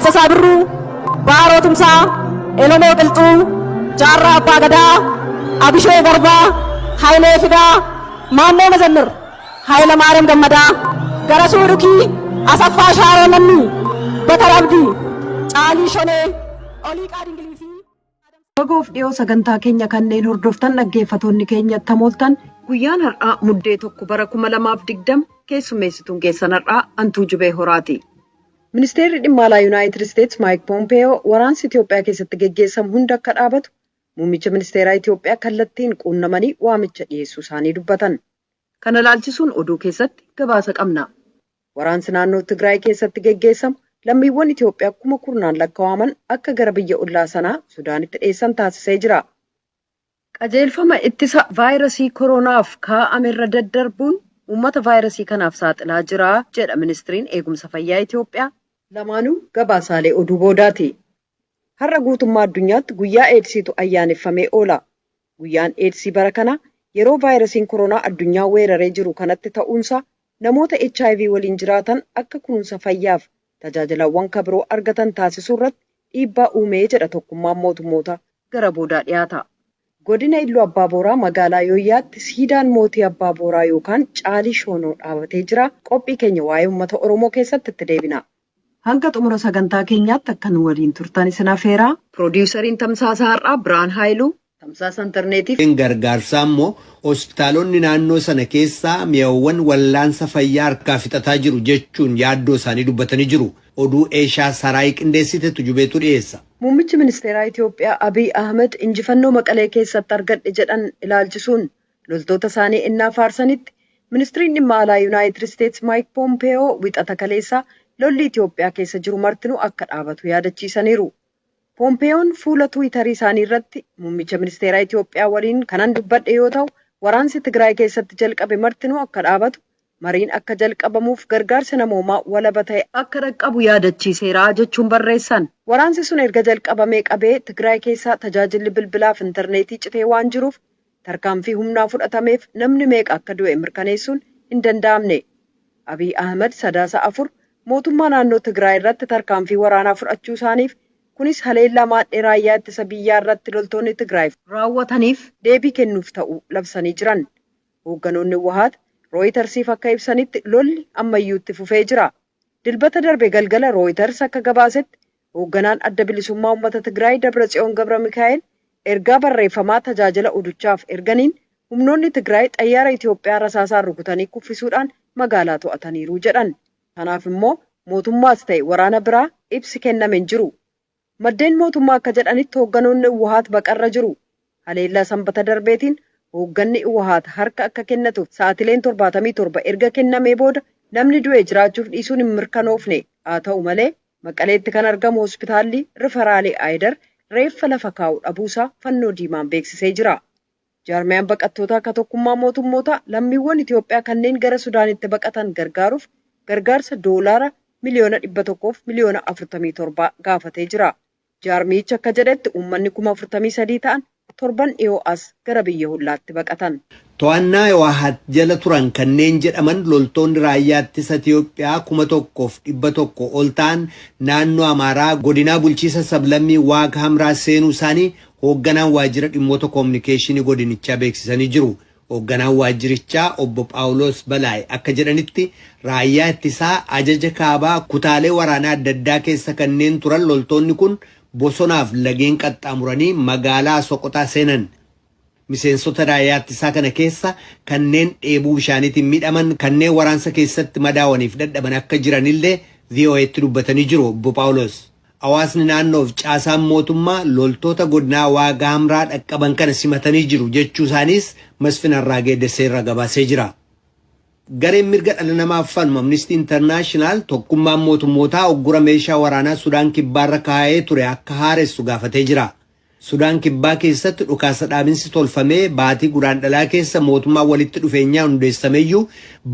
Taaddasaa Birruu, Baaroo Tumsaa, Elomoo Qilxuu, Jaarraa Abbaa Gadaa, Abishee Garbaa, Hayilee Fidaa, Maannoo Mazannir, Hayila Maariyaam Gammadaa, Garasuu Dhukii, Asaffaa Shaaroo Lammii, Batar Abdii, Caalii Shonee, Oliiqaa Dingilii fi Fagoof dhiyoo sagantaa keenya kanneen hordoftan dhaggeeffatoonni keenya tamooltan guyyaan har'aa muddee tokko bara 2020 keessummeessituun keessan har'aa Antuu Jubee Horaati. Ministeerri dhimma alaa Yuunaayitid Isteetsi Maayik Poompeyoo waraansi Itoophiyaa keessatti geggeessamu hunda akka dhaabatu muummicha ministeeraa Itoophiyaa kallattiin quunnamanii waamicha dhiyeessuu isaanii dubbatan. Kana ilaalchisuun oduu keessatti gabaasa qabna. Waraansi naannoo Tigraay keessatti geggeessamu lammiiwwan Itoophiyaa 10,000 lakkaa'aman akka gara biyya ollaa sanaa Sudaanitti dhiyeessan taasisee jira. Qajeelfama ittisa vaayirasii koronaaf kaa'ame irra daddarbuun uummata vaayirasii kanaaf saaxilaa jira jedha ministiriin eegumsa fayyaa Itoophiyaa. Lamaanuu gabaasaalee oduu boodaati. Har'a guutummaa addunyaatti guyyaa eedsiitu ayyaaneffamee oola. Guyyaan eedsii bara kana yeroo vaayirasiin koronaa addunyaa weeraree jiru kanatti ta'uunsa namoota HIV waliin jiraatan akka kunuunsa fayyaaf tajaajilawwan kabiroo argatan taasisuu irratti dhiibbaa uumee jedha tokkummaan mootummoota gara boodaa dhiyaata. Godina Illuu Abbaa Booraa magaalaa Yooyyaatti siidaan mootii Abbaa Booraa yookaan Caalii Shoonoo dhaabatee jira. Qophii keenya waa'ee uummata Oromoo keessatti itti deebina. Hanga xumura sagantaa keenyaatti akka nu waliin turtan isin affeeraa. Piroodyuusariin Tamsaasa Har'aa Biraan Haayiluu, Tamsaasa Intarneetiif gargaarsaa immoo hospitaalonni naannoo sana keessaa mi'aawwan wallaansa fayyaa harkaa fixataa jiru jechuun yaaddoo isaanii dubbatanii jiru. Oduu Eeshaa Saraayii qindeessitetu Jubeetu dhiyeessa. Muummichi ministeeraa Itoophiyaa Abiy Ahmed injifannoo Maqalee keessatti argadhe jedhan ilaalchisuun loltoota isaanii innaa faarsanitti ministiriin dhimma alaa Yuunaayitid Isteetsi Maayik Poompeyoo wixata kaleessaa lolli Itoophiyaa keessa jiru martinuu akka dhaabatu yaadachiisaniiru. Poompeeyoon fuula Tiwiitarii isaanii irratti muummicha ministeeraa Itoophiyaa waliin kanan dubbadhe yoo ta'u, waraansi Tigraay keessatti jalqabe martinuu akka dhaabatu, mariin akka jalqabamuuf gargaarsa namoomaa walaba ta'e akka dhaqqabu yaadachiiseera jechuun barreessan. Waraansi sun erga jalqabamee qabee Tigraay keessaa tajaajilli bilbilaaf intarneetii citee waan jiruuf tarkaanfii humnaa fudhatameef namni meeqa akka du'e mirkaneessuun hin danda'amne. Abiy Ahmed sadaasa 4 mootummaa naannoo Tigraay irratti tarkaanfii waraanaa fudhachuu isaaniif kunis haleellaa maadhee raayyaa ittisa biyyaa irratti loltoonni Tigraay raawwataniif deebii kennuuf ta'uu labsanii jiran. Hoogganoonni Wahaat Rooyitersiif akka ibsanitti lolli ammayyuutti fufee jira. Dilbata darbe galgala Rooyiters akka gabaasetti hoogganaan adda bilisummaa uummata Tigraay Dabratsiyoon Gabra Mikaa'el ergaa barreeffamaa tajaajila oduchaaf erganiin humnoonni Tigraay xayyaara Itoophiyaa rasaasaan rukutanii kuffisuudhaan magaalaa to'ataniiru jedhan. Kanaaf immoo mootummaas ta'e waraana biraa ibsi kenname hin jiru. Maddeen mootummaa akka jedhanitti hoogganoonni Wahaat baqarra jiru. Haleellaa sanbata darbeetiin hoogganni Wahaat harka akka kennatuuf sa'aatileen 77 erga kennamee booda namni du'e jiraachuuf dhiisuun hin mirkanoofne. Haa ta'u malee Maqaleetti kan argamu hospitaalli Rifaraalee Aayidar reeffa lafa kaa'u dhabuusaa fannoo diimaan beeksisee jira. Jaarmiyaan baqattootaa akka tokkummaa mootummoota lammiiwwan Itoophiyaa kanneen gara Sudaanitti baqatan gargaaruuf gargaarsa doolaara miliyoona 100 fi miliyoona 47 gaafatee jira. Jaarmichi akka jedhetti uummanni 43,000 ta'an torban dhiyoo as gara biyya hollaatti baqatan. To'annaa Wahaat jala turan kanneen jedhaman loltoonni raayyaa ittisa Itoophiyaa 1,100 ol ta'an naannoo Amaaraa godinaa bulchiisa sablammii Waag Hamraa seenuu isaanii hoogganaan waajjira dhimmoota koominikeeshinii godinichaa beeksisanii jiru. Hoogganaan waajjirichaa obbo Phaawulos Balaay akka jedhanitti raayyaa ittisaa ajaja kaabaa kutaalee waraanaa adda addaa keessa kanneen turan loltoonni kun bosonaaf lageen qaxxaamuranii magaalaa Soqotaa seenan. Miseensota raayyaa ittisaa kana keessa kanneen dheebuu bishaaniitiin miidhaman kanneen waraansa keessatti madaawaniif dadhaban akka jiranillee VOA'tti dubbatanii jiru obbo Phaawulos. Hawaasni naannoof caasaan mootummaa loltoota godinaa Waag Hamraa dhaqqaban kana simatanii jiru jechuu isaaniis Masfin Arraagee Deseerra gabaasee jira. Gareen mirga dhala namaaf falmu Amnesty International tokkummaan mootummootaa uggura meeshaa waraanaa Sudaan kibbaarra kaa'ee ture akka haaressu gaafatee jira. Sudaan kibbaa keessatti dhukaasa dhaabinsi tolfamee baatii guraandhalaa keessa mootummaa walitti dhufeenyaa hundeessameyyuu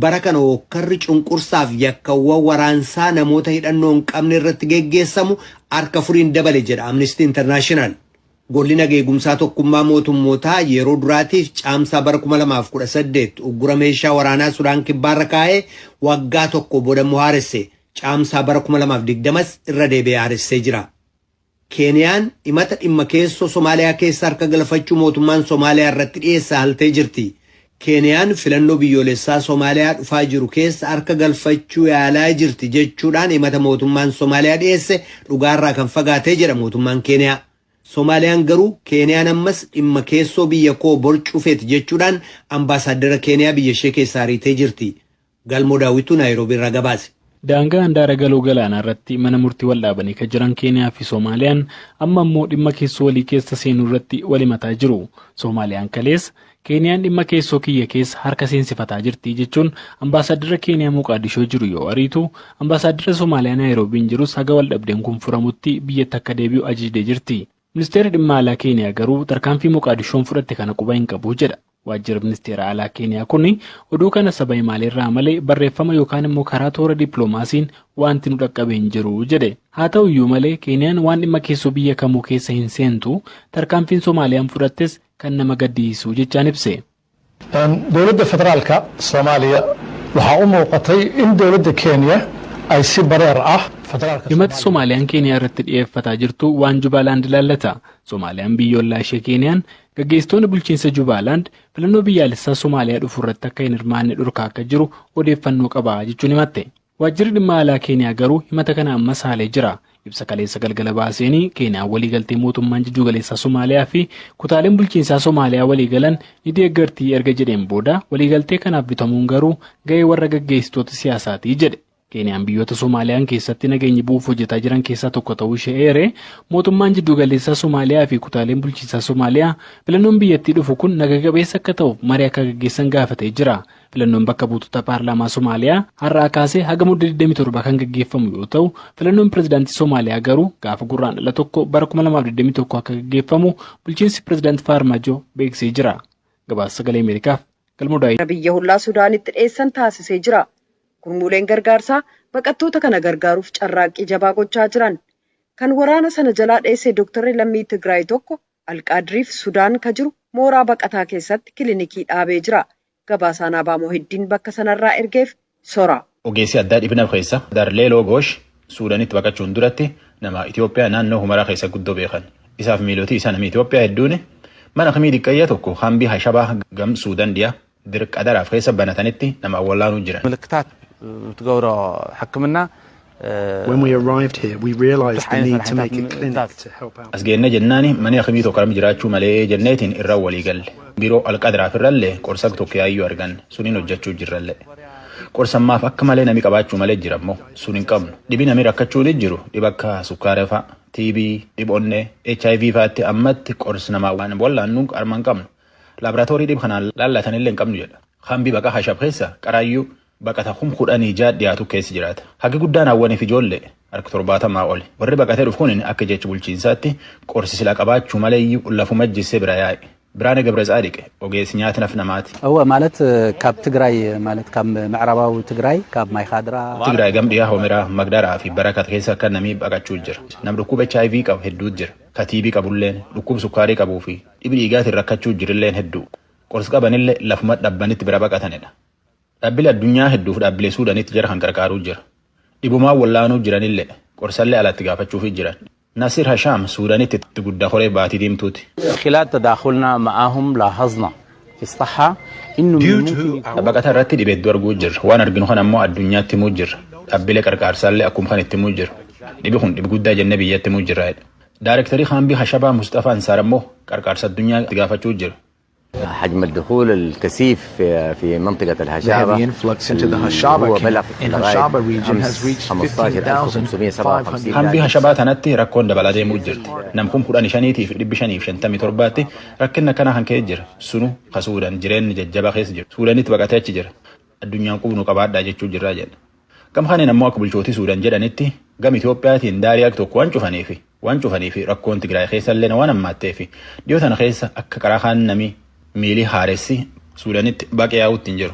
bara kana hokkarri cunqursaaf yakkawwan waraansaa namoota hidhannoo hin qabne irratti geggeessamu harka furiin dabale jedha Amnesty International. Golli nageegumsaa tokkummaa mootummootaa yeroo duraatiif caamsaa bara 2018 uggura meeshaa waraanaa Sudaan kibbaarra kaa'ee waggaa tokko booda haaresse. caamsaa bara 2020 irra deebi'ee haaressee jira. Keeniyaan himata dhimma keessoo Somaaliyaa keessa harka galfachuu mootummaan Somaaliyaa irratti dhiyeessaa haltee jirti. Keeniyaan filannoo biyyoolessaa Somaaliyaa dhufaa jiru keessa harka galfachuu yaalaa jirti jechuudhaan himata mootummaan Somaaliyaa dhiyeesse dhugaarraa kan fagaatee jedha mootummaan Keeniyaa. Somaaliyaan garuu Keeniyaan ammas dhimma keessoo biyya koo borcuufeeti jechuudhaan ambaasaaddara Keeniyaa biyya ishee keessaa ariitee jirti. Galmoo Daawwituu Naayiroobii irraa gabaase. Daangaa handaara galoo galaanaa irratti mana murtii wal dhaabanii kan jiran Keeniyaa fi Soomaaliyaan amma immoo dhimma keessoo walii keessa seenuu irratti wal himataa jiru. Soomaaliyaan kalees Keeniyaan dhimma keessoo kiyya keessa harka seensifataa jirti jechuun ambaasaaddara Keeniyaa Moqaadishoo jiru yoo ariitu ambaasaaddara Soomaaliyaa Naayiroobiin jirus haga wal dhabdeen kun furamutti biyyatti akka deebi'u ajajdee jirti. Ministeerri dhimma alaa Keeniyaa garuu tarkaanfii Moqaadishoon fudhatte kana quba hin qabu jedha. Waajjira ministeera alaa Keeniyaa kun oduu kana saba himaaleerraa malee barreeffama yookaan immoo karaa toora dippiloomaasiin wanti nu dhaqqabe hin jiru jedhe. Haa ta'u iyyuu malee Keeniyaan waan dhimma keessoo biyya kamuu keessa hin seentu tarkaanfiin Soomaaliyaan fudhattes kan nama gaddisiisu jechaan ibse. Dowladda federaalka Soomaaliyaa waxaa u muuqatay in dowladda Keeniyaa ay si bareer ah himata Soomaaliyaan Keeniyaa irratti dhiyeeffataa jirtu waan Jubaalaand ilaallata. Soomaaliyaan biyyoolaa ishee Keeniyaan gaggeessitoonni bulchiinsa Jubaalaand filannoo biyyaalessaa Soomaaliyaa dhufu irratti akka hin hirmaanne dhorkaa akka jiru odeeffannoo qaba jechuun himatte. Waajjirri dhimma alaa Keeniyaa garuu himata kana ammas haalee jira. Ibsa kaleessa galgala baaseenii Keeniyaan waliigaltee mootummaan jiddu galeessaa Soomaaliyaa fi kutaaleen bulchiinsaa Soomaaliyaa waliigalan ni deeggartii erga jedheen booda waliigaltee kanaaf bitamuun garuu ga'ee warra gaggeessitoota siyaasaati jedhe. Keeniyaan biyyoota Soomaaliyaan keessatti nageenya bu'uuf hojjetaa jiran keessaa tokko ta'uu ishee eere mootummaan jiddu galeessaa Soomaaliyaa fi kutaaleen bulchiinsaa Soomaaliyaa filannoon biyyattii dhufu kun naga qabeessa akka ta'uuf marii akka gaggeessan gaafatee jira. Filannoon bakka buutota paarlaamaa Soomaaliyaa har'aa kaasee haga mudda 27 kan gaggeeffamu yoo ta'u filannoon pirezidaantii Soomaaliyaa garuu gaafa gurraandhala tokko bara 2021 akka gaggeeffamu bulchiinsi pirezidaantii Faarmaajoo beeksisee jira. Gabaasa sagalee Ameerikaaf Galmoo Daawit. Biyya hollaa Suudaanitti dhiyeessan taasisee jira. Gurmuuleen gargaarsaa baqattoota kana gargaaruuf carraaqqii jabaa gochaa jiran. Kan waraana sana jalaa dheesse Dooktarri Lammii Tigraay tokko Alqaadiriif Sudaan ka jiru mooraa baqataa keessatti kilinikii dhaabee jira. Gabaasaan Abaamoo Heddiin bakka sanarraa ergeef sora. Ogeessi addaa dhibinaaf keessa Darleeloo Goosh Suudaanitti baqachuun duratti nama Itoophiyaa naannoo Humaraa keessa guddoo beekan. Isaaf miilootii isaa namni Itoophiyaa hedduun mana kamii diqqayyaa tokko hambii hashabaa gam Suudaan dhiyaa dirqadaraaf keessa banatanitti nama awwaalaanuu jiran. When we arrived here, we realized the need to make a clinic to help out. Asgeenne jennaani mani akkamii tokko jiraachuu malee jenneetiin irra walii galle. Biroo alqadaraaf irrallee qorsa tokko yaayyuu argan suniin hojjechuu jirrallee. Qorsammaaf akka malee nami qabaachuu malee jirammoo sun hin qabnu. Dhibi nami rakkachuu ni jiru dhiba akka sukkaara fa'a, TB, dhibonne, HIV fa'aatti ammatti qorsa namaa waan bollaannu armaan qabnu. Laaboraatoorii dhib kanaan laallatanillee hin qabnu jedha. Hambi baqa hashab keessa qaraayyuu baqata kudhanii dhiyaatu keessa jiraata. Hagi guddaan hawwaniif ijoollee harka 70 oli. Warri baqatee dhufu kun akka jecha bulchiinsaatti qorsi silaa qabaachuu malee lafuma jissee bira yaa'e. Biraane ገብረጻድቅ ogeessi nyaata naf namaati. ማለት ካብ ትግራይ ማለት ካብ ምዕራባዊ ትግራይ ካብ ማይ ካድራ Tigraay gamdhiyaa homiraa magdaraa fi barakat keessa akka namii baqachuu jira. Nam dhukkuba HIV qabu hedduu jira. Ka TB qabulleen dhukkuba sukkaarii qabuu fi dhibi dhiigaatiin rakkachuu jirilleen hedduu. Qorsi qabanillee lafuma dhabbanitti bira baqatanidha. Dhaabbilee addunyaa hedduuf dhaabbilee Suudaanitti jira kan gargaaruu jira. Dhibumaa wallaanuu jiranillee qorsallee alatti gaafachuuf jiran. Nasir Hasham Suudaanitti itti guddaa horee baatii diimtuuti. خلال تداخلنا معهم لاحظنا في الصحة إنه baqata irratti dhibeedduu arguu jirra. Waan arginu kan ammoo addunyaatti himuu jirra. Dhaabbilee qarqaarsaallee akkuma kan itti himuu jirra. Dhibi kun dhibi guddaa jennee biyyatti himuu jirra. Daarektarii Hambii Hashabaa Mustafaa Ansaar ammoo qarqaarsa addunyaa itti gaafachuu jira. حجم الدخول الكثيف في منطقة الهشابة. The influx into the Hashaba region has reached 15,557. Hambii Hashabaa tanatti rakkoon dabalaa deemuu jirti. Namkum 15,557 557tti rakkinna kana kan ka'ee jira. Sunu ka Suudaan jireenyi jajjabaa keessa jiru. Suudaanitti baqatee achi jira. Addunyaan qubnu qabaadhaa jechuu jirraa jedha. Gam kaneen ammoo akka bulchootii Suudaan jedhanitti gam Itoophiyaatiin daarii akka tokko waan cufaniifi rakkoon Tigraay keessallee waan ammaatteefi dhiyoo tana keessa akka karaa kaan namii miilii haaressi Suudaanitti baqee yaa'uutti hin jiru.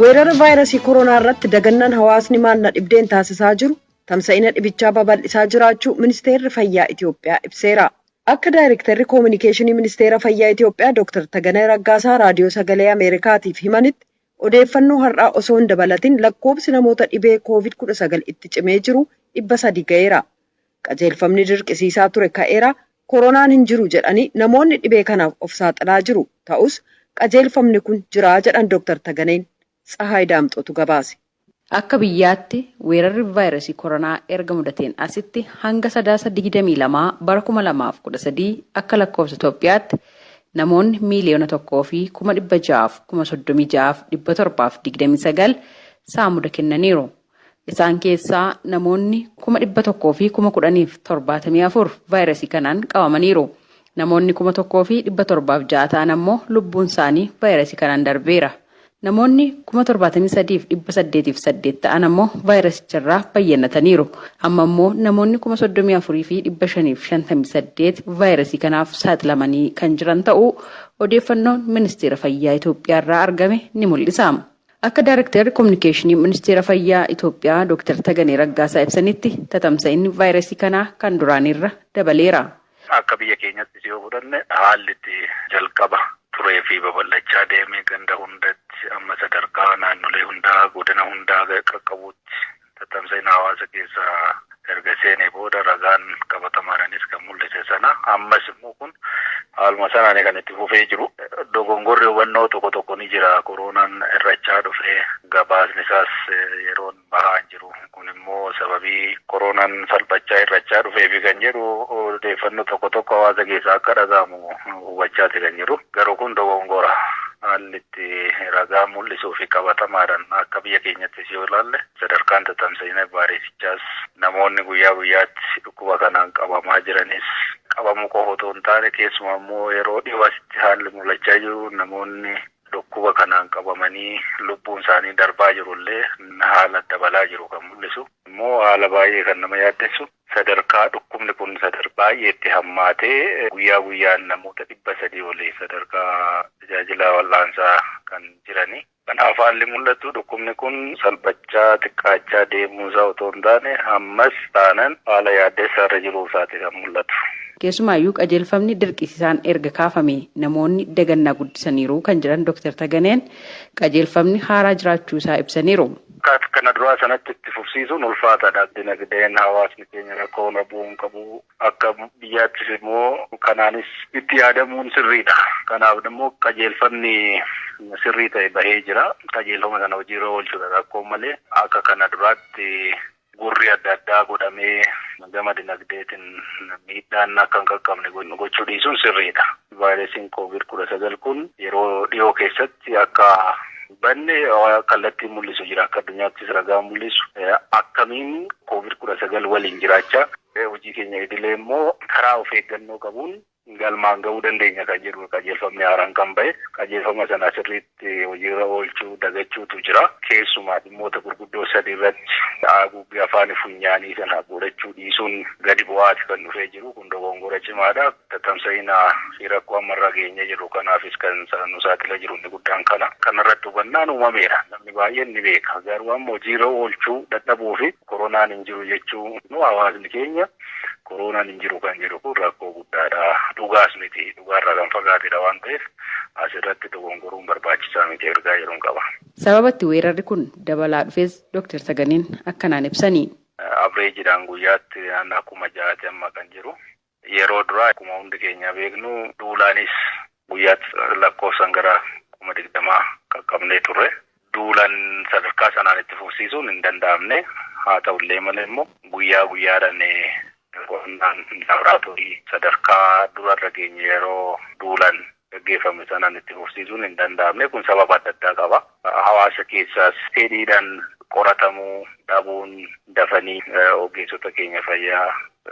Weerara vaayirasii koronaa irratti dagannaan hawaasni maalla dhibdeen taasisaa jiru tamsa'ina dhibichaa babal'isaa jiraachuu ministeerri fayyaa Itoophiyaa ibseera. Akka Daayirektarri Koominikeeshinii Ministeera Fayyaa Itoophiyaa Dr. Taganee Raggaasaa Raadiyoo Sagalee Ameerikaatiif himanitti odeeffannoo har'aa osoo hin dabalatin lakkoobsi namoota dhibee COVID-19 itti cimee jiru 300 ga'eera. Qajeelfamni dirqisiisaa ture ka'eera. Koronaan hin jiru jedhanii namoonni dhibee kanaaf of saaxilaa jiru. Ta'us qajeelfamni kun jira jedhan Dr. Taganeen. Tsahaay Daamxootu gabaase. Akka biyyaatti weerarri vaayirasii koronaa erga mudateen asitti hanga 3/22/2013 akka lakkoofsa Itoophiyaatti namoonni miiliyoona 1,636,729 saamuda kennaniiru. Isaan keessaa namoonni 1,110,074 vaayirasii kanaan qabamaniiru. Namoonni 1,760 ta'an ammoo lubbuun isaanii vaayirasii kanaan darbeera. Namoonni 73,808 ta'an ammoo vaayirasicharraa bayyannataniiru. Amma ammoo namoonni 34,558 vaayirasii kanaaf saaxilamanii kan jiran ta'uu odeeffannoon Ministeera Fayyaa Itoophiyaarraa argame ni mul'isa. Akka Daayirektarri Koominikeeshinii Ministeera Fayyaa Itoophiyaa Dr. Taganee Raggaasaa ibsanitti tatamsa'inni vaayirasii kanaa kan duraanirra dabaleera. Akka biyya keenyatti yoo fudhanne haalli itti jalqaba turee fi babal'achaa deemee ganda hundatti amma sadarkaa naannolee hundaa godina hundaa qaqqabuutti tatamsa'ina hawaasa keessaa erga seenee booda ragaan qabatamaadhaanis kan mul'ise sana ammas immoo kun haaluma sanaan kan itti fufee jiru. Dogongorri hubannoo tokko ni jira. Koronaan irrachaa dhufee gabaasni isaas yeroon bahaa hin jiru. Kun immoo sababii koronaan salphachaa irrachaa dhufee fi kan jedhu odeeffannoo tokko hawaasa keessaa akka dhaga'amu hubachaati kan jiru. Garuu kun dogongora. Haalli itti ragaa mul'isuu fi qabatamaadhaan akka biyya keenyattis yoo ilaalle sadarkaan tatamsa'ina vaayirasichaas namoonni guyyaa guyyaatti dhukkuba kanaan qabamaa jiranis qabamuu qofa otoo hin taane keessumaa immoo yeroo dhiyoositti haalli mul'achaa jiru namoonni dhukkuba kanaan qabamanii lubbuun isaanii darbaa jirullee haala dabalaa jiru kan mul'isu immoo haala baay'ee kan nama yaaddessu sadarkaa dhukkubni kun baay'eetti hammaatee guyyaa guyyaan namoota 300 olii sadarkaa tajaajila wal'aansaa kan jirani. Kanaaf haalli mul'atu dhukkubni kun salphachaa xiqqaachaa deemuusaa otoo hin taane ammas taanan haala yaaddeessaa irra jiruu isaati kan mul'atu. Keessumaayyuu qajeelfamni dirqisiisaan erga kaafame namoonni dagannaa guddisaniiru kan jiran Dr. Taganeen qajeelfamni haaraa jiraachuu isaa ibsaniiru. Kana duraa sanatti itti fufsiisuun ulfaataadha. Dinagdeen hawaasni keenya rakkoo bu'uun qabu akka biyyaattis immoo kanaanis itti yaadamuun sirriidha. Kanaaf immoo qajeelfamni sirrii ta'e bahee jira. Qajeelfama sana hojiirra oolchuudha rakkoo malee akka kana duraatti gurri adda addaa godhamee gama dinagdeetiin miidhaan akka hin qaqqabne gochuu dhiisuun sirriidha. Vaayirasiin COVID-19 kun yeroo dhiyoo keessatti akka banne kallattii mul'isu jira. Akka addunyaattis ragaa mul'isu akkamiin COVID-19 waliin jiraachaa hojii keenya idilee immoo karaa of eeggannoo qabuun galmaan ga'uu dandeenya kan jedhu qajeelfamni haaraan kan ba'e qajeelfama sana sirriitti hojiirra oolchuu dagachuutu jira. Keessumaa dhimmoota gurguddoo sadii irratti haguuggii afaan funyaanii sana godhachuu dhiisuun gadi bu'aati kan dhufee jiru. Kun dogongora cimaadha. Tatamsa'ina fi rakkoo ammarra geenye jiru kanaafis kan nu saaxila jiru inni guddaan kana. Kanarratti hubannaan uumameera. Namni baay'een ni beeka. Garuu amma hojiirra oolchuu dadhabuu fi koronaan hin jiru jechuu hawaasni keenya koronaan hin jiru kan jedhu kun rakkoo guddaadha. Dhugaas miti. Dhugaarraa kan fagaatedha waan ta'eef asirratti dogongoruun barbaachisaa miti ergaa jedhuun qaba. Sababatti weerarri kun dabalaa dhufes Dr. Taganeen akkanaan ibsanii. Abreejiidhaan guyyaatti naannoo 6,000 amma kan jiru. Yeroo duraa akkuma hundi keenya beeknu duulaanis guyyaatti lakkoofsan gara 20,000 qaqqabnee turre. Duulaan sadarkaa sanaan itti fufsiisuun hin danda'amne. Haa ta'ullee malee immoo guyyaa guyyaadhaan qonnaan laaboraatoorii sadarkaa durarra geenye yeroo duulan gaggeeffame sanaan itti fufsiisuun hin danda'amne. Kun sababa adda addaa qaba. Hawaasa keessaas fedhiidhaan qoratamuu dhabuun dafanii ogeessota keenya fayyaa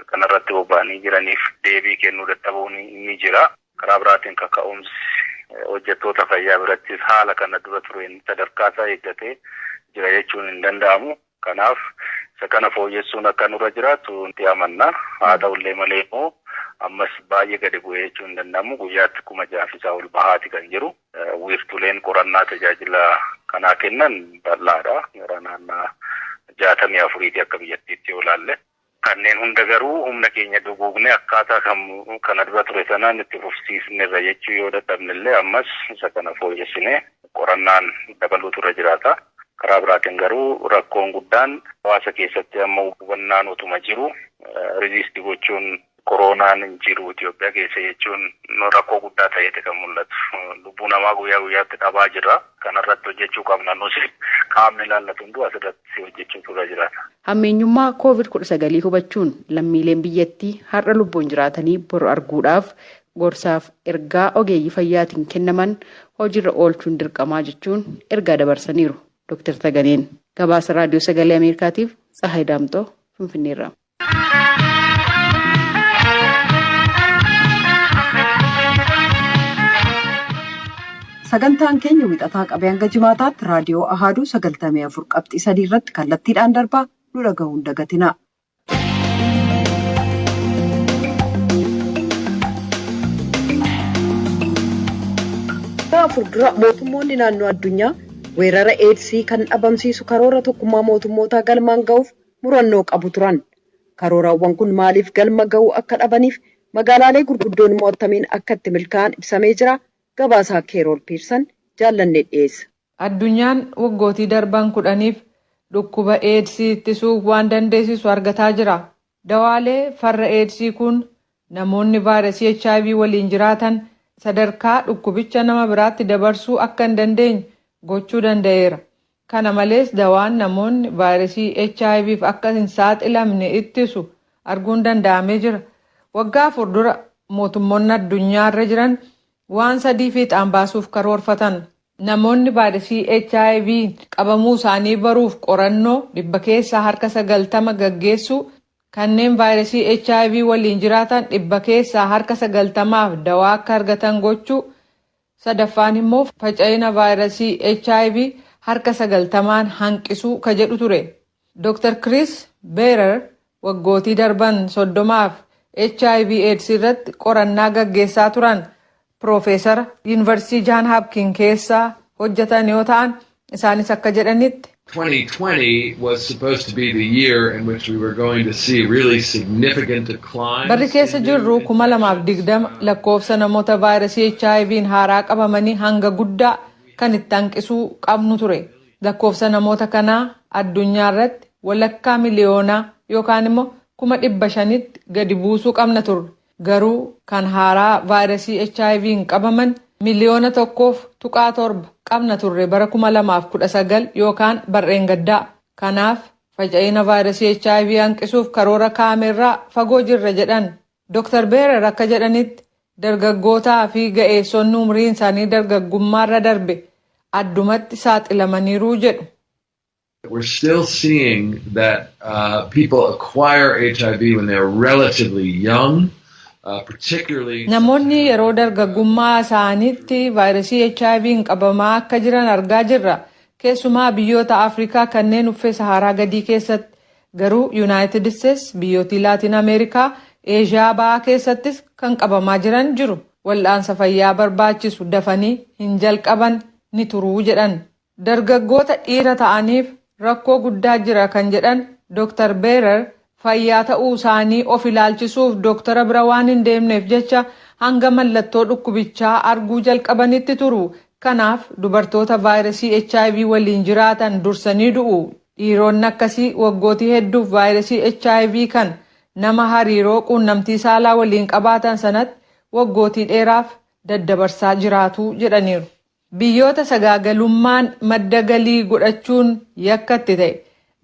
kanarratti bobba'anii jiraniif deebii kennuu dadhabuun ni jira. Karaa biraatiin kaka'umsi hojjettoota fayyaa birattis haala kana dura tureen sadarkaa isaa eeggatee jira jechuun hin danda'amu. Kanaaf isa kana fooyyessuun akka nurra jiraatu nuti amanna. Haa ta'ullee malee immoo ammas baay'ee gadi bu'ee jechuun hin danda'amu. Guyyaatti 6,000 ol bahaati kan jiru. Wiirtuleen qorannaa tajaajila kanaa kennan bal'aadha. Gara naannoo 64 akka biyyattiitti yoo ilaalle. kanneen hunda garuu humna keenya duguugne akkaataa kana dura ture sanaan itti fufsiisnerra jechuu yoo dadhabnellee ammas isa kana fooyyessinee qorannaan dabaluutu irra jiraata. Karaa biraatiin garuu rakkoon guddaan hawaasa keessatti amma hubannaan utuma jiru riziistii gochuun koronaan hin jiru Itoophiyaa keessa jechuun rakkoo guddaa ta'eeti kan mul'atu. Lubbuu namaa guyyaa guyyaatti dhabaa jira. Kanarratti hojjechuu qabna nus qaamni ilaallatu hunduu asirratti hojjechuutu irra jiraata. Hammeenyummaa COVID-19 hubachuun lammiileen biyyattii har'a lubbuun jiraatanii boru arguudhaaf gorsaaf ergaa ogeeyyii fayyaatiin kennaman hojiirra oolchuun dirqamaa jechuun ergaa dabarsaniiru. Dr. Taganeen gabaasa raadiyoo sagalee Ameerikaatiif Tsahaay Daamxoo Finfinneerraa. Sagantaan keenya wixataa qabee hanga jimaataatti raadiyoo Ahaduu 94.3 irratti kallattiidhaan darbaa nu dhaga'uun dagatina. Fuuldura mootummoonni naannoo addunyaa weerara eedsii kan dhabamsiisu karoora tokkummaa mootummootaa galmaan ga'uuf murannoo qabu turan. Karooraawwan kun maaliif galma ga'uu akka dhabaniif magaalaalee gurguddoon mo'atamiin akka itti milkaa'an ibsamee jira. Gabaasaa Keerool Piirsan jaallannee dhiyeessa. Addunyaan waggootii darban 10f dhukkuba eedsii ittisuuf waan dandeessisu argataa jira. Dawaalee farra eedsii kun namoonni vaayirasii HIV waliin jiraatan sadarkaa dhukkubicha nama biraatti dabarsuu akka hin dandeenye gochuu danda'eera. Kana malees dawaan namoonni vaayirasii HIVf akka hin saaxilamne ittisu arguun danda'amee jira. Waggaa fuuldura mootummoonni addunyaarra jiran waan sadii fiixaan baasuuf karoorfatan. Namoonni vaayirasii HIV qabamuu isaanii baruuf qorannoo 100 harka 90 gaggeessuu, kanneen vaayirasii HIV waliin jiraatan 100 harka 90f dawaa akka argatan gochuu, sadaffaan immoo faca'ina vaayirasii HIV harka 90 hanqisuu ka jedhu ture. Dr. Chris Beerer waggootii darban 30f HIV AIDS irratti qorannaa gaggeessaa turan. Profeesara Yuunivarsiitii John Hopkins keessaa hojjetan yoo ta'an isaanis akka jedhanitti 2020 was supposed to be the year in which we were going to see really significant declines. Barri keessa jirru 2020 lakkoofsa namoota vaayirasii HIV'n haaraa qabamanii hanga guddaa kan itti hanqisuu qabnu ture. Lakkoofsa namoota kanaa addunyaa irratti walakkaa miliyoonaa yookaan immoo 500,000tti gadi buusuu qabna turre. Garuu kan haaraa vaayirasii HIV'n qabaman miliyoona 1.7 qabna turre bara 2019 yookaan barreen gaddaa. Kanaaf faca'ina vaayirasii HIV hanqisuuf karoora kaameerraa fagoo jirra jedhan. Dr. Beerer akka jedhanitti dargaggootaa fi ga'eessonni umriin isaanii dargaggummaarra darbe addumatti saaxilamaniiru jedhu. We're still seeing that people acquire HIV when they're relatively young. Namoonni yeroo dargaggummaa isaaniitti vaayirasii HIV'n qabamaa akka jiran argaa jirra. Keessumaa biyyoota Afrikaa kanneen uffee Saharaa gadii keessatti. Garuu United States, biyyoota Laatiin Ameerikaa, Eeshiyaa ba'aa keessattis kan qabamaa jiran jiru. Wal'aansa fayyaa barbaachisu dafanii hin jalqaban ni turuu jedhan. Dargaggoota dhiira ta'aniif rakkoo guddaa jira kan jedhan Dr. Beerer fayyaa ta'uu isaanii of ilaalchisuuf doktara bira waan hin deemneef jecha hanga mallattoo dhukkubichaa arguu jalqabanitti turu. Kanaaf dubartoota vaayirasii HIV waliin jiraatan dursanii du'u. Dhiironni akkasii waggootii hedduuf vaayirasii HIV kan nama hariiroo quunnamtii saalaa waliin qabaatan sanatti waggootii dheeraaf daddabarsaa jiraatu jedhaniiru. Biyyoota sagaagalummaan madda galii godhachuun yakkatti ta'e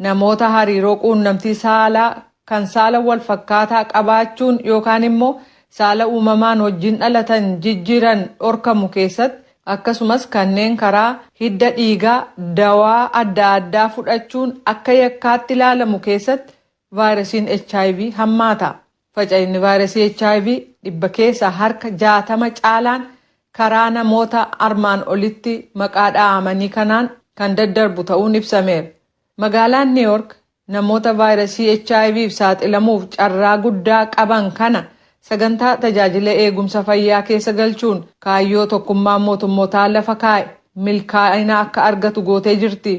namoota hariiroo quunnamtii saalaa kan saala wal fakkaataa qabaachuun yookaan immoo saala uumamaan wajjin dhalatan jijjiiran dhorkamu keessatti akkasumas kanneen karaa hidda dhiigaa dawaa adda addaa fudhachuun akka yakkaatti ilaalamu keessatti vaayirasiin HIV hammaata. Faca'inni vaayirasii HIV 100 keessaa harka 60 caalaan karaa namoota armaan olitti maqaa dha'amanii kanaan kan daddarbu ta'uun ibsameera. Magaalaan New York namoota vaayirasii HIVf saaxilamuuf carraa guddaa qaban kana sagantaa tajaajila eegumsa fayyaa keessa galchuun kaayyoo tokkummaa mootummootaa lafa kaa'e milkaa'ina akka argatu gootee jirti.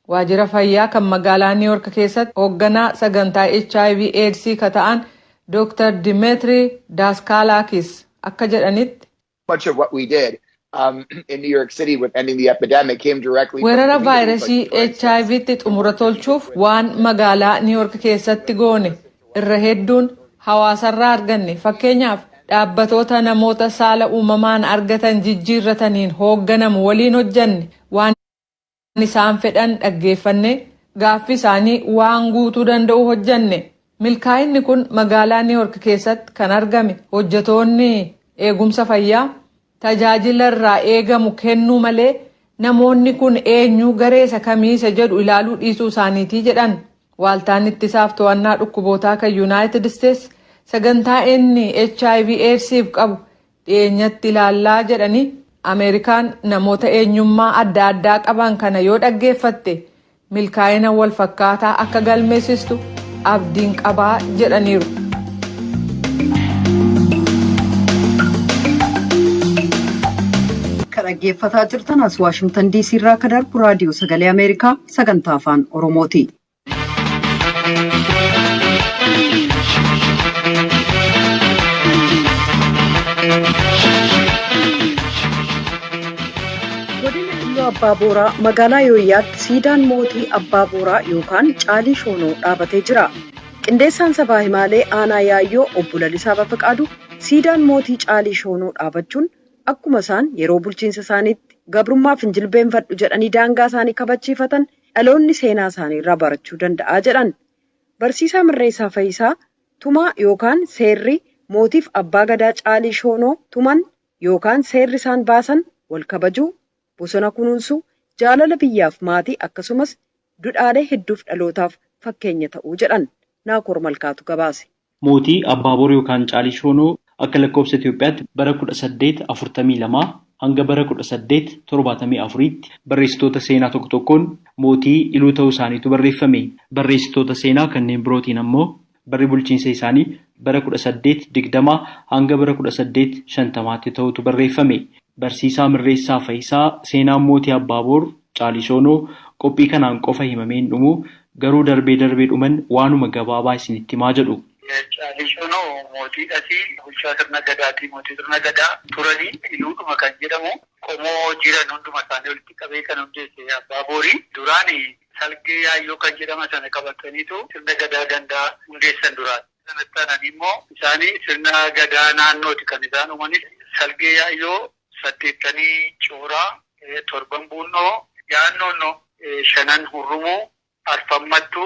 Waajjira fayyaa kan magaalaa New York keessatti hoogganaa sagantaa HIV AIDS ka ta'an Dr. Dimitri Daskalakis akka jedhanitti. Much of what we did in New York City with ending the epidemic came directly from weerara vaayirasii HIVtti xumura tolchuuf waan magaalaa New York keessatti goone irra hedduun hawaasarraa arganne. Fakkeenyaaf dhaabbatoota namoota saala uumamaan argatan jijjiirrataniin hoogganamu waliin hojjanne waan isaan fedhan dhaggeeffanne gaaffii isaanii waan guutuu danda'u hojjanne. Milkaa'inni kun magaalaa New York keessatti kan argame hojjetoonni eegumsa fayyaa tajaajila irraa eegamu kennuu malee namoonni kun eenyu gareessa kamiisa jedhu ilaaluu dhiisuu isaaniitii jedhan. Waaltaan ittisaaf to'annaa dhukkubootaa kan United States sagantaa inni HIV AIDSiif qabu dhiyeenyatti ilaallaa jedhanii Ameerikaan namoota eenyummaa adda addaa qaban kana yoo dhaggeeffatte milkaa'ina wal fakkaataa akka galmeessistu abdiin qabaa jedhaniiru. Dhaggeeffataa jirtan as Waashingtan DC irraa kan darbu raadiyoo sagalee Ameerikaa sagantaa afaan Oromooti. Godina Iluu Abbaa Booraa magaalaa Yooyyaatti siidaan mootii Abbaa Booraa yookaan Caalii Shoonoo dhaabatee jira. Qindeessaan sabaa himaalee aanaa Yaayyoo obbo Lalisaa Bafaqaadu siidaan mootii Caalii Shoonoo dhaabachuun akkuma isaan yeroo bulchiinsa isaaniitti gabrummaaf hin jilbeenfadhu jedhanii daangaa isaanii kabachiifatan dhaloonni seenaa isaanii irraa barachuu danda'a jedhan. Barsiisaa Mirreessaa Fayisaa tumaa yookaan seerri mootiif abbaa gadaa Caalii Shoonoo tuman yookaan seerri isaan baasan wal kabajuu, bosona kunuunsuu, jaalala biyyaaf maatii akkasumas dudhaalee hedduuf dhalootaaf fakkeenya ta'uu jedhan. Naakoor Malkaatu gabaase. Mootii Abbaa Booraa yookaan Caalii Shoonoo akka lakkoofsa Itoophiyaatti bara 1842 hanga bara 1874tti barreessitoota seenaa tokko tokkoon mootii Iluu ta'uu isaaniitu barreeffame. Barreessitoota seenaa kanneen birootiin ammoo barri bulchiinsa isaanii bara 1820 hanga bara 1850tti ta'utu barreeffame. Barsiisaa Mirreessaa Fayisaa seenaan mootii Abbaa Booraa Caalii Shoonoo qophii kanaan qofa himameen dhumu garuu darbee dhuman waanuma gabaabaa isinitti himaa jedhu. Caalii Shoonoo mootiidhasi bulchaa sirna gadaatii mootii sirna gadaa turanii Iluudhuma kan jedhamu qomoo jiran hunduma isaanii walitti qabee kan hundeesse Abbaa Boorii duraani salgee yaayyoo kan jedhama sana qabataniitu sirna gadaa gandaa hundeessan duraan. Sanatti aananii immoo isaanii sirna gadaa naannooti kan isaan uumanis salgee yaayyoo 8 cooraa 7 buunnoo yaannoon 5 hurrumuu 4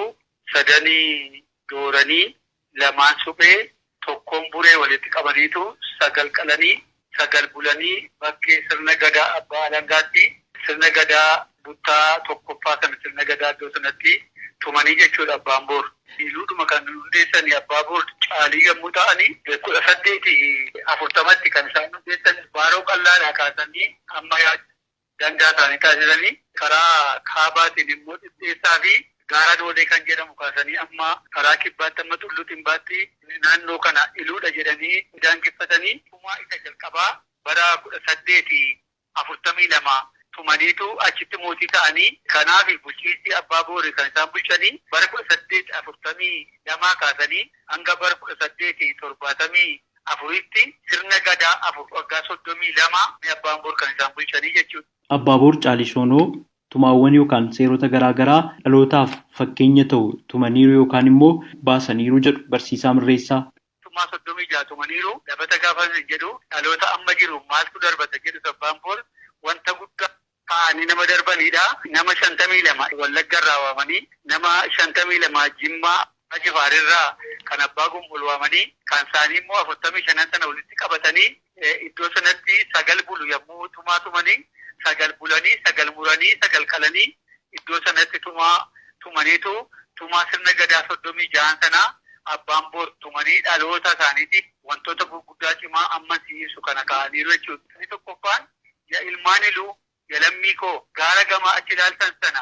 3 dooranii 2 suphee 1 buree walitti qabaniitu 9 qalanii 9 bulanii bakkee sirna gadaa abbaa alangaatti sirna gadaa buttaa tokkoffaa kan sirna gadaa iddoo sanatti tumanii jechuudha Abbaan Booraa. Iluudhuma kan hundeessanii Abbaa Booraa Caalii yommuu ta'anii 1840tti kan isaan hundeessan baaroo qal'aadhaa kaasanii amma dangaa isaanii taasisanii karaa kaabaatiin immoo dhidheessaa fi gaara doolee kan jedhamu kaasanii amma karaa kibbaatti amma tulluu timbaatti naannoo kana Iluudha jedhanii daangeffatanii tumaa isa jalqabaa bara 1842 tumaniitu achitti mootii ta'anii kanaaf bulchiinsi Abbaa Booraa kan isaan bulchanii bara 1842 kaasanii hanga bara 1874tti sirna gadaa waggaa 32 Abbaan Booraa kan isaan bulchanii jechuudha. Abbaa Booraa Caalii Shoonoo tumaawwan yookaan seerota garaagaraa dhalootaaf fakkeenya ta'u tumaniiru yookaan immoo baasaniiru jedhu barsiisaa Mirreessaa. Tumaa 36 tumaniiru dabata gaafa jedhu dhaloota amma jiru maaltu darbata jedhu Abbaan Booraa wanta guddaa ta'anii nama darbanidha. Nama 52 Wallagga irraa waamanii nama 52 Jimmaa Ajifaarirraa kan Abbaa Gumbul waamanii kan isaanii immoo 45 sana walitti qabatanii iddoo sanatti 9 bulu yommuu tumaa tumanii 9 bulanii 9 muranii 9 qalanii iddoo sanatti tumaniitu tumaa sirna gadaa 36 sana Abbaan Booraa tumanii dhaloota isaaniitiif wantoota gurguddaa cimaa amma si'isu kana kaa'aniiru jechuudha. Inni tokkoffaan yaa ilmaan Iluu yaa lammii koo gaara gamaa achi ilaaltan sana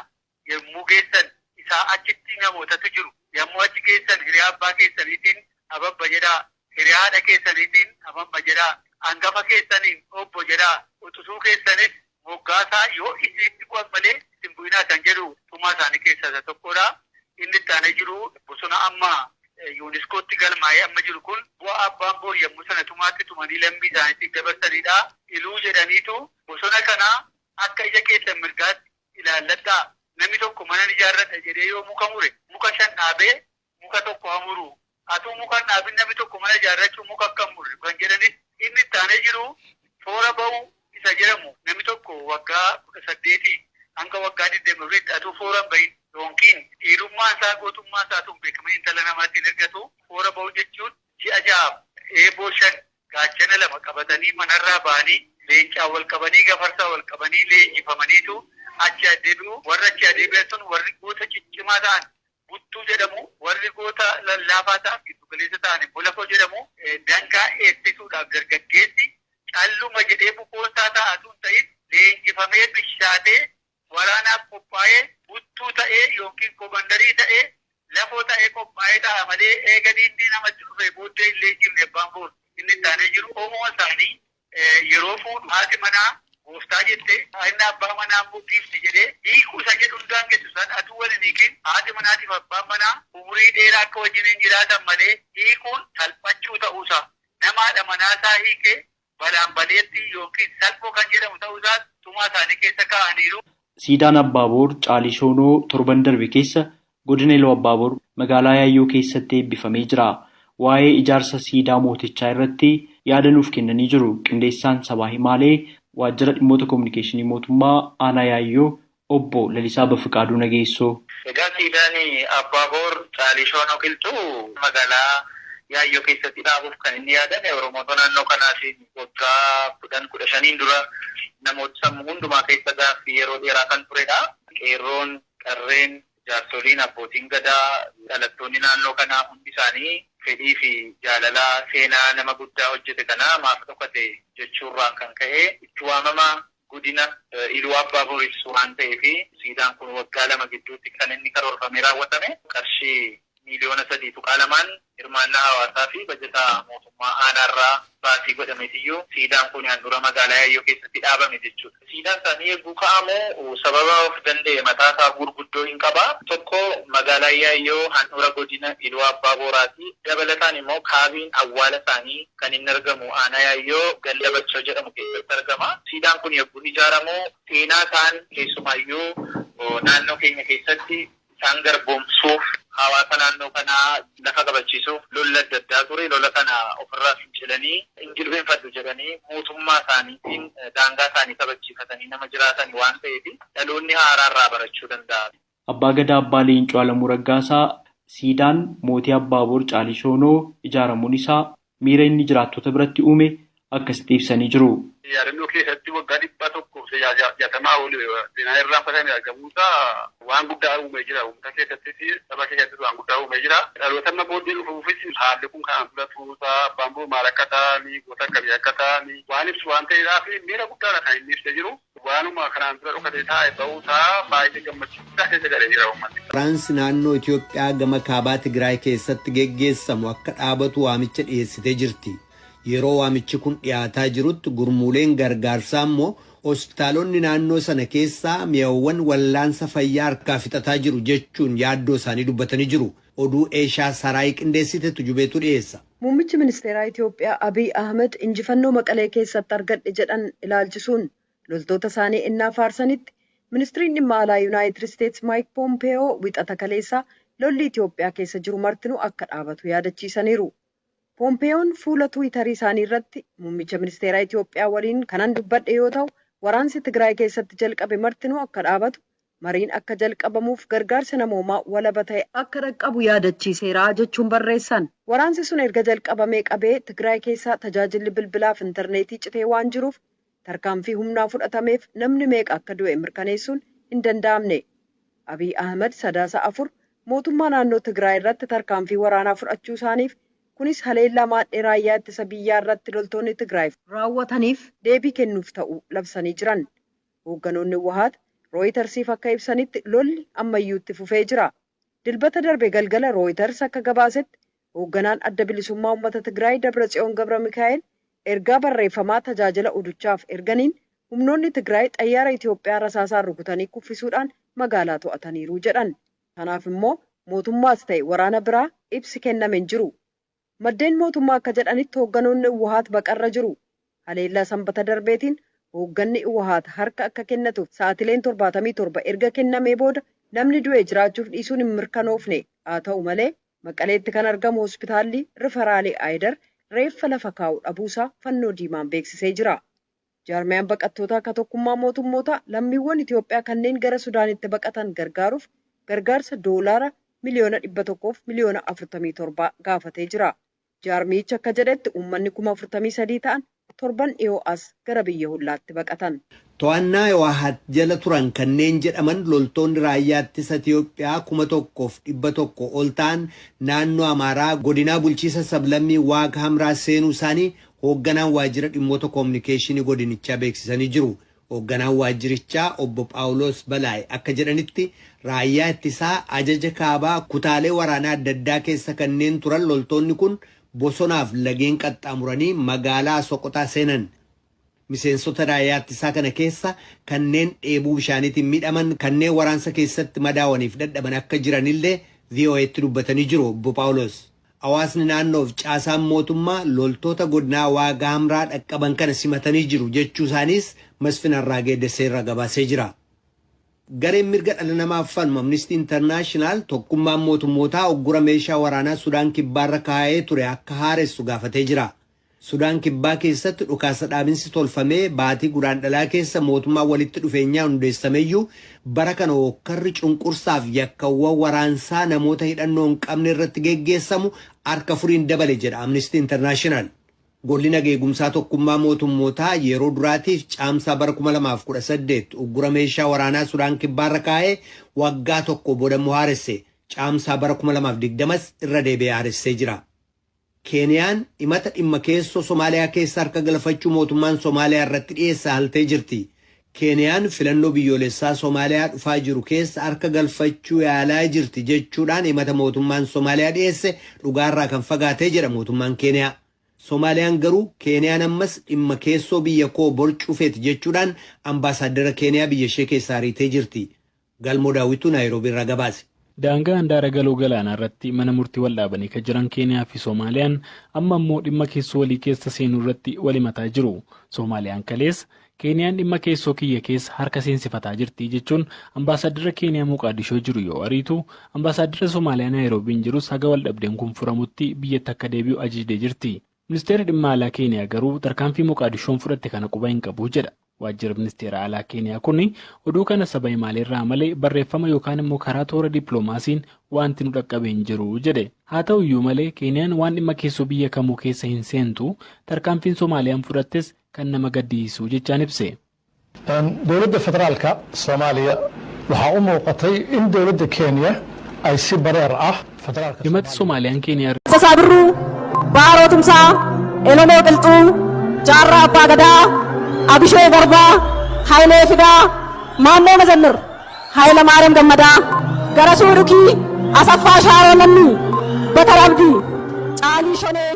yommuu geessan isaa achitti namootatu jiru. Yommuu achi geessan hiriyaa abbaa keessaniitiin ababba jedhaa, hiriyaa haadha keessaniitiin ababba jedhaa, hangafa keessaniin obbo jedhaa, utusuu keessanis moggaasaa yoo itti qo'an malee isin bu'inaa kan jedhu tumaa isaanii keessaa tokkodha. Inni itti jiru bosona amma yuuniskootti galmaa'ee amma jiru kun bu'aa abbaan boor yommuu sana tumaatti tumanii lammii isaaniitti dabarsanidha. Iluu jedhaniitu bosona kana akka ija keessan mirgaatti ilaalladhaa. Namni tokko mana ijaarradha jedhee yoo muka mure muka 5 dhaabee muka tokko hamuru. Atuu muka dhaabin namni tokko mana ijaarrachuu muka akka murre kan jedhanis inni itti jiru toora ba'uu isa jedhamu namni tokko waggaa 18 hanga waggaa 20 atuu foora bahin yookiin dhiirummaa isaa gootummaa isaa tun beekamee intala namaatti ergatu foora ba'uu jechuun ji'a 6 eeboo 5 gaachana 2 qabatanii manarraa ba'anii leencaa wal qabanii gafarsaa wal qabanii leenjifamaniitu achi adeemu warra achi adeebi'an sun warri goota ciccimaa ta'an buttuu jedhamu warri goota lallaafaa ta'an giddugaleessa ta'an bolafoo jedhamu dangaa eebbisuudhaaf dargaggeessi calluma jedhee bukoonsaa ta'atuun ta'in leenjifamee bishaatee waraanaaf qophaa'ee buttuu ta'ee yookiin komandarii ta'ee lafoo ta'ee qophaa'ee ta'a malee eega diinni namatti dhufe booddee illee jirne abbaan boor inni taanee jiru oomoo isaanii yeroo fuudhu haati manaa gooftaa jettee inni abbaa manaa immoo giifti jedhee hiikuu isa jedhu hundaan gettu san aduu waliin hiikin haati manaatiif abbaan manaa umurii dheeraa akka wajjiniin jiraatan malee hiikuun salphachuu ta'uusaa namaadha manaasaa hiikee balaan baleetti yookiin salphoo kan jedhamu ta'uusaa tumaa isaanii keessa kaa'aniiru. Siidaan Abbaaboor Caalishoonoo torban darbe keessa godina Iluu Abbaaboor magaalaa Yaayyoo keessatti eebbifamee jira. Waa'ee ijaarsa siidaa mootichaa irratti yaada nuuf kennanii jiru. Qindeessaan sabaa himaalee waajjira dhimmoota kominikeeshinii mootummaa aanaa Yaayyoo obbo Lalisaa Bafiqaaduu Nageessoo. Egaa siidaan Abbaaboor Caalishoonoo qilxuu magaalaa Yaayyoo keessatti dhaabuuf kan inni yaadame Oromoota naannoo kanaatiin waggaa 15 dura namoota sammuu hundumaa keessa gaaffii yeroo dheeraa kan turedha. Qeerroon, qarreen, jaarsoliin, abbootiin gadaa, dhalattoonni naannoo kanaa hundi isaanii fedhii fi jaalalaa seenaa nama guddaa hojjete kana maaf dhokate jechuurraan kan ka'e itti waamama godina Iluu Abbaaboor ibsu waan ta'eef siidaan kun waggaa 2 gidduutti kan inni karoorfamee raawwatame qarshii miliyoona 3.2 hirmaannaa hawaasaa fi bajataa mootummaa aanaarraa baasii godhameetiyyuu siidaan kun handhuura magaalaa Yaayyoo keessatti dhaabame jechuudha. Siidaan isaanii eeguu ka'amoo sababa of danda'e mataa isaa gurguddoo hin qaba. Tokko magaalaa Yaayyoo handhuura godina Iluu Abbaaboraati. Dabalataan immoo kaabiin awwaala isaanii kan inni argamu aanaa Yaayyoo ganda Bachoo jedhamu keessatti argama. Siidaan kun eeguu ijaaramu seenaa isaan keessumaayyuu naannoo keenya keessatti isaan garboomsuuf hawaasa naannoo kanaa lafa qabachiisuuf lola adda addaa ture. Lola kana ofirraa fincilanii injilbeenfadhu jedhanii mootummaa isaaniitiin daangaa isaanii kabachiifatanii nama jiraatan waan ta'eef dhaloonni haaraarraa barachuu danda'a. Abbaa Gadaa Abbaa Leencoo Alamuu Raggaasaa siidaan mootii Abbaaboor Caalishoonoo ijaaramuun isaa miira inni jiraattota biratti uume akkasitti ibsanii jiru. Yaadannoo keessatti waggaa 160 oli seenaa irraanfatamee argamuusaa waan guddaa uumee jira. Uummata keessatti saba keessatti waan guddaa uumee jira. Dhaloota amma booddee dhufuufis haalli kun kan filatuusaa abbaan boor maal akka ta'anii goota akkamii akka ta'anii waan ibsu waan ta'eedhaaf miira guddaadha kan inni ibsee jiru. Waanuma kanaan dura dhokatee taa'e ba'uusaa baay'ee gammachiisaa keessa galee jira uummanni. Firaansi naannoo Itoophiyaa gama kaabaa Tigraay keessatti geggeessamu akka dhaabatu waamicha dhiyeessitee jirti. Yeroo waamichi kun dhiyaataa jirutti gurmuuleen gargaarsaa immoo hospitaalonni naannoo sana keessaa mi'awwan wallaansa fayyaa harkaa fixataa jiru jechuun yaaddoo isaanii dubbatanii jiru. Oduu Eeshaa Saraayii qindeessitetu jubeetu dhiyeessa. Muummichi ministeeraa Itoophiyaa Abiy Ahmed injifannoo Maqalee keessatti argadhe jedhan ilaalchisuun loltoota isaanii innaa faarsanitti ministiriin dhimma alaa Yuunaayitid Isteets Maayik Poompeyoo wixata kaleessaa lolli Itoophiyaa keessa jiru martinuu akka dhaabatu yaadachiisaniiru. Poompeeyoon fuula Tiwiitarii isaanii irratti muummicha ministeeraa Itoophiyaa waliin kanan dubbadhe yoo ta'u waraansi Tigraay keessatti jalqabe martinuu akka dhaabatu mariin akka jalqabamuuf gargaarsa namoomaa walaba ta'e akka dhaqqabu yaadachiiseera jechuun barreessan. Waraansi sun erga jalqabamee qabee Tigraay keessaa tajaajilli bilbilaaf intarneetii citee waan jiruuf tarkaanfii humnaa fudhatameef namni meeqa akka du'e mirkaneessuun hin danda'amne. Abiy Ahmed 3 mootummaa naannoo Tigraay irratti tarkaanfii waraanaa fudhachuu isaaniif kunis haleellaa maadhee raayyaa ittisa biyyaa irratti loltoonni Tigraay raawwataniif deebii kennuuf ta'uu labsanii jiran. Hoogganoonni Wahaat Rooyitersiif akka ibsanitti lolli ammayyuutti fufee jira. Dilbata darbe galgala Rooyiters akka gabaasetti hoogganaan adda bilisummaa uummata Tigraay Dabratsiyoon Gabra Mikaa'el ergaa barreeffamaa tajaajila oduchaaf erganiin humnoonni Tigraay xayyaara Itoophiyaa rasaasaan rukutanii kuffisuudhaan magaalaa to'ataniiru jedhan. Kanaaf immoo mootummaas ta'e waraana biraa ibsi kenname hin jiru. Maddeen mootummaa akka jedhanitti hoogganoonni Uwahaat baqarra jiru. Haleellaa sanbata darbeetiin hoogganni Uwahaat harka akka kennatuuf sa'aatileen 77 erga kennamee booda namni du'e jiraachuuf dhiisuun hin mirkanoofne. Haa ta'u malee Maqaleetti kan argamu hospitaalli Riferaalii Aayidar reeffa lafa kaa'u dhabuusaa fannoo diimaan beeksisee jira. Jaarmiyaan baqattootaa akka tokkummaa mootummoota lammiiwwan Itoophiyaa kanneen gara Sudaanitti baqatan gargaaruuf gargaarsa doolaara miliyoona 100 fi miliyoona 47 gaafatee jira. Jaarmichi akka jedhetti uummanni 43,000 ta'an torban dhiyoo as gara biyya hollaatti baqatan. To'annaa Uwahaat jala turan kanneen jedhaman loltoonni raayyaa ittisa Itoophiyaa 1,100 ol ta'an naannoo Amaaraa godinaa bulchiisa sablammii Waag Hamraa seenuu isaanii hoogganaan waajjira dhimmoota koominikeeshinii godinichaa beeksisanii jiru. Hoogganaan waajjirichaa obbo Phaawulos Balaay akka jedhanitti raayyaa ittisaa ajaja kaabaa kutaalee waraanaa adda addaa keessa kanneen turan loltoonni kun bosonaaf lageen qaxxaamuranii magaalaa Soqotaa seenan. Miseensota raayyaa ittisaa kana keessa kanneen dheebuu bishaaniitiin miidhaman kanneen waraansa keessatti madaawaniif dadhaban akka jiranillee VOA'tti dubbatanii jiru obbo Phaawulos. Hawaasni naannoof caasaan mootummaa loltoota godinaa Waag Hamraa dhaqqaban kana simatanii jiru jechuu isaaniis Masfin Arraagee Deseerra gabaasee jira. Gareen mirga dhala namaaf falmu Amnesty International tokkummaan mootummootaa uggura meeshaa waraanaa Sudaan kibbaarra kaa'ee ture akka haaressu gaafatee jira. Sudaan kibbaa keessatti dhukaasa dhaabinsi tolfamee baatii guraandhalaa keessa mootummaan walitti dhufeenyaan hundeessameyyuu bara kana hokkarri cunqursaaf yakkawwan waraansaa namoota hidhannoo hin qabne irratti geggeessamu harka furiin dabale jedha Amnesty International. Golli nageegumsaa tokkummaa mootummootaa yeroo duraatiif caamsaa bara 2018 uggura meeshaa waraanaa Sudaan kibbaarra kaa'ee waggaa tokko booda haaresse caamsaa bara 2020 irra deebi'ee haaressee jira. Keeniyaan himata dhimma keessoo Somaaliyaa keessa harka galfachuu mootummaan Somaaliyaa irratti dhiyeessaa haltee jirti. Keeniyaan filannoo biyyoolessaa Somaaliyaa dhufaa jiru keessa harka galfachuu yaalaa jirti jechuudhaan himata mootummaan Somaaliyaa dhiyeesse dhugaarraa kan fagaatee jedha mootummaan Keeniyaa. Somaaliyaan garuu Keeniyaan ammas dhimma keessoo biyya koo borcuufeeti jechuudhaan ambaasaaddara Keeniyaa biyya ishee keessaa ariitee jirti. Galmoo Daawwituu Naayiroobii irraa gabaase. Daangaa handaara galoo galaanaa irratti mana murtii wal dhaabanii kan jiran Keeniyaa fi Soomaaliyaan amma immoo dhimma keessoo walii keessa seenuu irratti wal himataa jiru. Soomaaliyaan kaleessa Keeniyaan dhimma keessoo kiyya keessa harka seensifataa jirti jechuun ambaasaaddara Keeniyaa Moqaadishoo jiru yoo ariitu ambaasaaddara Soomaaliyaa Naayiroobiin jirus haga wal dhabdeen kun furamutti biyyatti akka deebi'u ajajdee jirti. Ministeerri dhimma alaa Keeniyaa garuu tarkaanfii Moqaadishoon fudhatte kana quba hin qabu jedha. Waajjira ministeera alaa Keeniyaa kun oduu kana saba himaaleerraa malee barreeffama yookaan immoo karaa toora dippiloomaasiin wanti nu dhaqqabee hin jiru jedhe. Haa ta'u iyyuu malee Keeniyaan waan dhimma keessoo biyya kamuu keessa hin seentu tarkaanfiin Soomaaliyaan fudhattes kan nama gaddisiisu jechaan ibse. Dowladda federaalka Soomaaliyaa waxaa u muuqatay in dowladda Keeniyaa ay si bareer ah himati Soomaaliyaan Keeniyaa Sasaabirruu Baarootumsaa Elomoo Qilxuu Jaarraa Abbaa Gadaa Abishoo Garbaa Haayilee Fidaa Maannoo Mazannir Haayila Maariyaam Gammadaa Garasuu Dhukii Asaffaa Shaaroo Lammii Batar Abdii Caalii Shonee